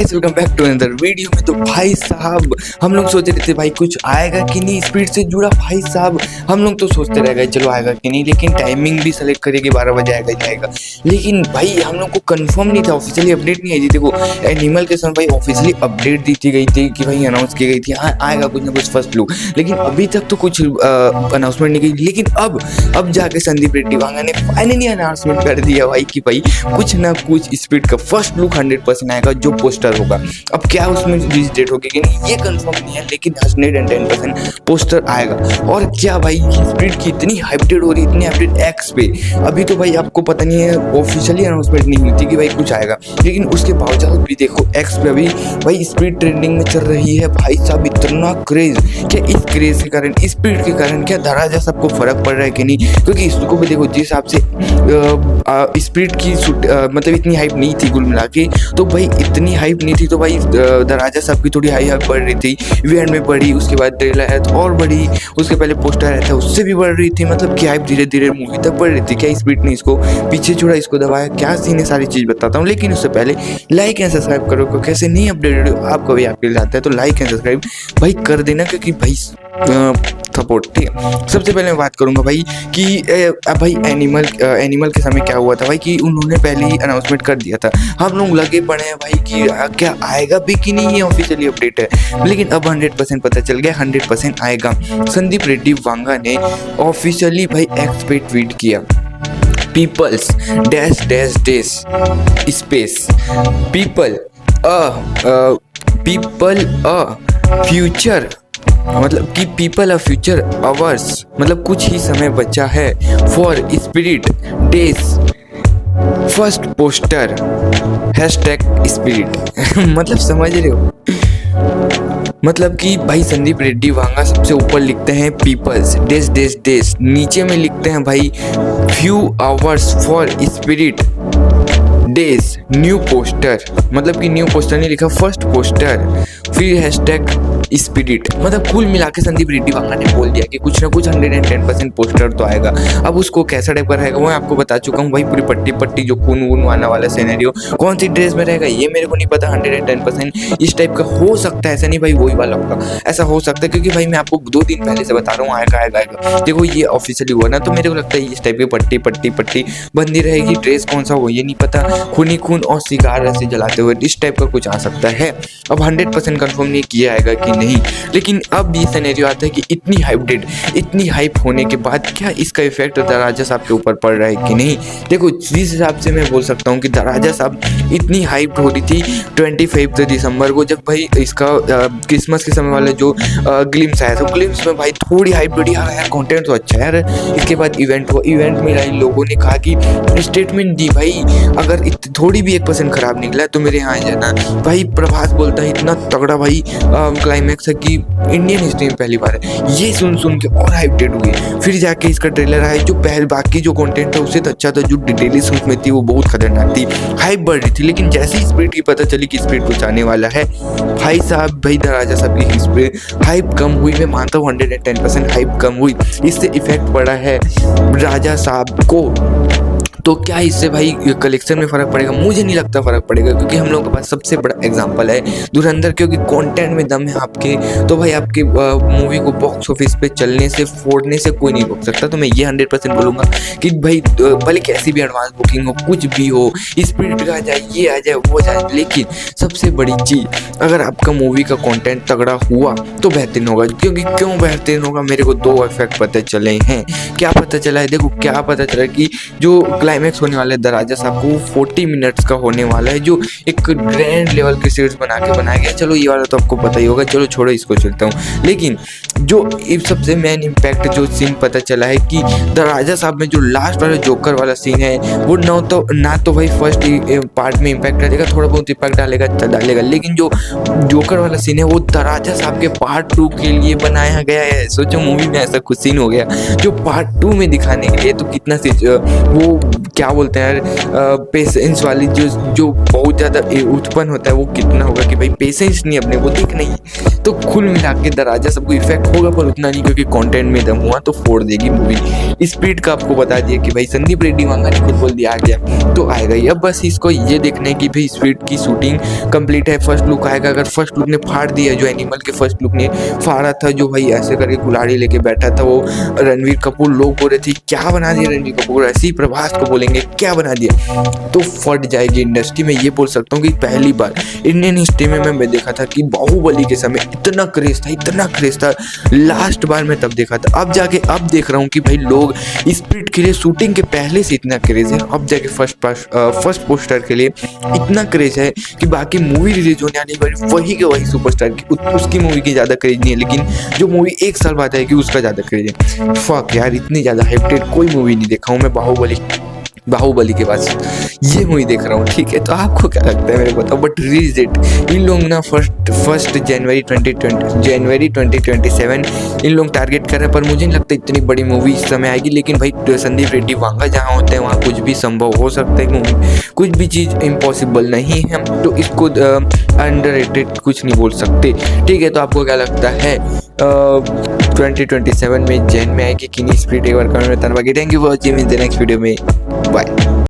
Guys welcome back to another video में। तो भाई साहब हम लोग सोच रहे थे भाई कुछ आएगा कि नहीं स्पीड से जुड़ा। भाई साहब हम लोग तो सोचते रह गए चलो आएगा कि नहीं, लेकिन टाइमिंग भी सेलेक्ट करेगी 12 बजे आएगा ही आएगा। लेकिन भाई हम लोग को कंफर्म नहीं था, ऑफिशियली अपडेट नहीं आई थी। देखो एनिमल के समय भाई ऑफिशियली अपडेट दी थी गई थी कि भाई अनाउंस की गई थी हाँ आएगा कुछ ना कुछ फर्स्ट लुक, लेकिन अभी तक तो कुछ अनाउंसमेंट नहीं की। लेकिन अब जाके संदीप रेड्डी वांगा ने फाइनली अनाउंसमेंट कर दिया भाई कि भाई कुछ ना कुछ स्पीड का फर्स्ट लुक 100% आएगा जो पोस्टर होगा। अब क्या उसमें रिलीज डेट होगी कि नहीं ये कंफर्म नहीं है, लेकिन 110% पोस्टर आएगा। और क्या भाई स्पीड की इतनी हाइपटेड हो रही, इतनी हाइपटेड एक्स पे। अभी तो भाई आपको पता नहीं है, ऑफिशियली अनाउंसमेंट नहीं हुई थी कि भाई कुछ आएगा, लेकिन उसके बावजूद भी देखो एक्स पे अभी भाई स्पीड ट्रेंडिंग में चल रही है। भाई साहब इतना क्रेज, क्या इस क्रेज के कारण स्पीड के कारण क्या दराजा सबको फर्क पड़ रहा है कि नहीं? क्योंकि इसको भी देखो जिस हिसाब से स्पीड की मतलब इतनी हाइप नहीं थी कुल मिला के, तो भाई इतनी हाइप नहीं थी तो भाई दराजा साहब की थोड़ी हाइप बढ़ रही थी, इवेंट में बढ़ी, उसके बाद ट्रेलर आया तो और बढ़ी, उसके पहले पोस्टर आया था उससे भी बढ़ रही थी। मतलब कि हाइप धीरे धीरे मूवी तक बढ़ रही थी। क्या स्पीड ने इसको पीछे छोड़ा, इसको दबाया, क्या सीन है, सारी चीज़ बताता हूँ। लेकिन उससे पहले लाइक एंड सब्सक्राइब करो, क्योंकि कैसे नहीं अपडेट आपको भी आपके लिए आता है तो लाइक एंड सब्सक्राइब भाई कर देना, क्योंकि भाई सपोर्ट। ठीक है, सबसे पहले मैं बात करूंगा भाई कि भाई एनिमल के समय क्या हुआ था भाई कि उन्होंने पहले ही अनाउंसमेंट कर दिया था। हम लोग लगे पड़े हैं भाई कि क्या आएगा भी कि नहीं, ये ऑफिशियली अपडेट है। लेकिन अब 100% पता चल गया 100% आएगा। संदीप रेड्डी वांगा ने ऑफिशियली भाई एक्स पे ट्वीट किया, peoples dash dash dash space people future, मतलब कि पीपल ऑफ फ्यूचर आवर्स, मतलब कुछ ही समय बचा है for spirit days first poster #spirit मतलब समझ रहे हो, मतलब कि भाई संदीप रेड्डी वांगा सबसे ऊपर लिखते हैं पीपल्स डेज डेज डेज, नीचे में लिखते हैं भाई few hours for spirit days new poster, मतलब कि न्यू पोस्टर नहीं लिखा, फर्स्ट पोस्टर, फिर #स्पिरिट। मतलब कुल मिला के संदीप रेड्डी वांगा ने बोल दिया कि कुछ ना कुछ 110% पोस्टर तो आएगा। अब उसको कैसा टाइप का रहेगा वो मैं आपको बता चुका हूँ भाई, पूरी पट्टी पट्टी जो खून वून आने वाला सिनेरियो, कौन सी ड्रेस में रहेगा ये मेरे को नहीं पता। 110% इस टाइप का हो सकता है, ऐसा नहीं भाई वही वाला होगा, ऐसा हो सकता है क्योंकि भाई मैं आपको 2 दिन पहले से बता रहा हूँ आएगा आएगा आएगा। देखो ये ऑफिशियली हुआ ना, तो मेरे को लगता है इस टाइप की पट्टी पट्टी पट्टी बंदी रहेगी। ड्रेस कौन सा हो ये नहीं पता, खूनी खून और सिगार ऐसे जलाते हुए इस टाइप का कुछ आ सकता है। अब 100% कंफर्म नहीं किया आएगा कि नहीं, लेकिन अब ये सिनेरियो आता है कि इतनी हाइप होने के बाद क्या इसका इफेक्ट दराजा साहब के ऊपर पड़ रहा है कि नहीं। देखो जिस हिसाब से मैं बोल सकता हूँ कि दराजा साहब इतनी हाइप हो रही थी 25 दिसंबर को, जब भाई इसका क्रिसमस के समय वाला जो ग्लिम्स आया था, ग्लिम्स में भाई थोड़ी हाइप बढ़ी, हाँ यार कंटेंट तो अच्छा है यार। इसके बाद इवेंट हुआ, इवेंट में लोगों ने कहा कि स्टेटमेंट दी भाई अगर थोड़ी भी 1% खराब निकला तो मेरे यहाँ आ जाना। भाई प्रभास बोलता है इतना तगड़ा भाई क्लाइमैक्स है कि इंडियन हिस्ट्री में पहली बार है। ये सुन के और हाइपटेड हुई। फिर जाके इसका ट्रेलर आया जो पहले बाकी जो कंटेंट था उससे तो अच्छा था, जो डिटेल्स उसमें थी वो बहुत खतरनाक थी, हाइप बढ़ रही थी। लेकिन जैसे ही स्पीड की पता चली कि स्पीड कुछ आने वाला है, भाई साहब भाई दराजा साहब की स्पीड हाइप कम हुई। मैं मानता हूँ 110% हाइप कम हुई, इससे इफेक्ट पड़ा है राजा साहब को। तो क्या इससे भाई कलेक्शन में फ़र्क पड़ेगा? मुझे नहीं लगता फ़र्क पड़ेगा, क्योंकि हम लोगों के पास सबसे बड़ा एग्जांपल है धुरंधर। क्योंकि कंटेंट में दम है आपके, तो भाई आपके मूवी को बॉक्स ऑफिस पे चलने से फोड़ने से कोई नहीं रोक सकता। तो मैं ये 100% बोलूँगा कि भाई भले कैसी भी एडवांस बुकिंग हो, कुछ भी हो, स्पीड आ जाए, ये आ जाए, वो जाए, लेकिन सबसे बड़ी चीज़ अगर आपका मूवी का कॉन्टेंट तगड़ा हुआ तो बेहतरीन होगा। क्योंकि क्यों बेहतरीन होगा, मेरे को 2 इफेक्ट पता चले हैं। क्या पता चला है? देखो क्या पता चला कि जो क्लाइमैक्स होने वाला है दराजा साहब को 40 मिनट्स का होने वाला है, जो एक ग्रैंड लेवल के सीरीज बना के बनाया गया। चलो ये वाला तो आपको पता ही होगा, चलो छोड़ो इसको, चलता हूँ। लेकिन जो सबसे मेन इम्पैक्ट जो सीन पता चला है कि दराजा साहब में जो लास्ट वाला जोकर वाला सीन है वो ना तो भाई फर्स्ट पार्ट में इम्पैक्ट डालेगा, थोड़ा बहुत इम्पैक्ट डालेगा, लेकिन जो जोकर वाला सीन है वो दराजा साहब के पार्ट 2 के लिए बनाया गया है। सोचो मूवी में ऐसा कुछ सीन हो गया जो पार्ट 2 में दिखाने के लिए, तो कितना वो क्या बोलते हैं यार पेशेंस वाली जो बहुत ज़्यादा उत्पन्न होता है वो कितना होगा कि भाई पेशेंस नहीं अपने को दिख नहीं है। तो कुल मिला के दराजा सबको इफेक्ट होगा पर उतना नहीं, क्योंकि कंटेंट में दम हुआ तो फोड़ देगी मूवी। स्पीड का आपको बता दिया कि भाई संदीप रेड्डी वांगा ने खुद बोल दिया आ गया तो आएगा ही। अब बस इसको ये देखना है कि भाई स्पीड की शूटिंग कंप्लीट है, फर्स्ट लुक आएगा। अगर फर्स्ट लुक ने फाड़ दिया, जो एनिमल के फर्स्ट लुक ने फाड़ा था, जो भाई ऐसे करके कुल्हाड़ी लेके बैठा था वो रणवीर कपूर, लोग बोल रहे थे क्या बना दिया रणवीर कपूर, ऐसे ही प्रभास को बोलेंगे क्या बना दिया, तो फट जाएगी इंडस्ट्री। में ये बोल सकता हूँ कि पहली बार इंडियन हिस्ट्री में मैं देखा था कि बाहुबली के समय इतना क्रेज था, इतना क्रेज था, लास्ट बार मैं तब देखा था। अब जाके अब देख रहा हूँ कि भाई लोग स्पीड के लिए शूटिंग के पहले से इतना क्रेज है, अब जाके फर्स्ट पोस्टर के लिए इतना क्रेज है कि बाकी मूवी रिलीज होने वाली है वही के वही सुपरस्टार की, उसकी मूवी की ज़्यादा क्रेज नहीं है, लेकिन जो मूवी एक साल बाद आएगी उसका ज़्यादा क्रेज है। फक यार, इतनी ज़्यादा हाइप्ड कोई मूवी नहीं देखा हूँ मैं बाहुबली के बाद ये मूवी देख रहा हूँ। ठीक है, तो आपको क्या लगता है मेरे को बताओ। बट रिलीज डेट इन लोग ना फर्स्ट जनवरी 2027 इन लोग टारगेट कर रहे हैं, पर मुझे नहीं लगता इतनी बड़ी मूवी इस समय आएगी। लेकिन भाई संदीप रेड्डी वांगा जहाँ होते हैं वहाँ कुछ भी संभव हो सकता है, मूवी कुछ भी चीज़ इम्पॉसिबल नहीं है, तो इसको अंडररेटेड कुछ नहीं बोल सकते। ठीक है, तो आपको क्या लगता है 2027 में जैन में आएगी कि नहीं स्पीड, एक बार कमेंट में बताना। बाकी थैंक यू फॉर वॉचिंग, मिलते हैं नेक्स्ट वीडियो में, बाय।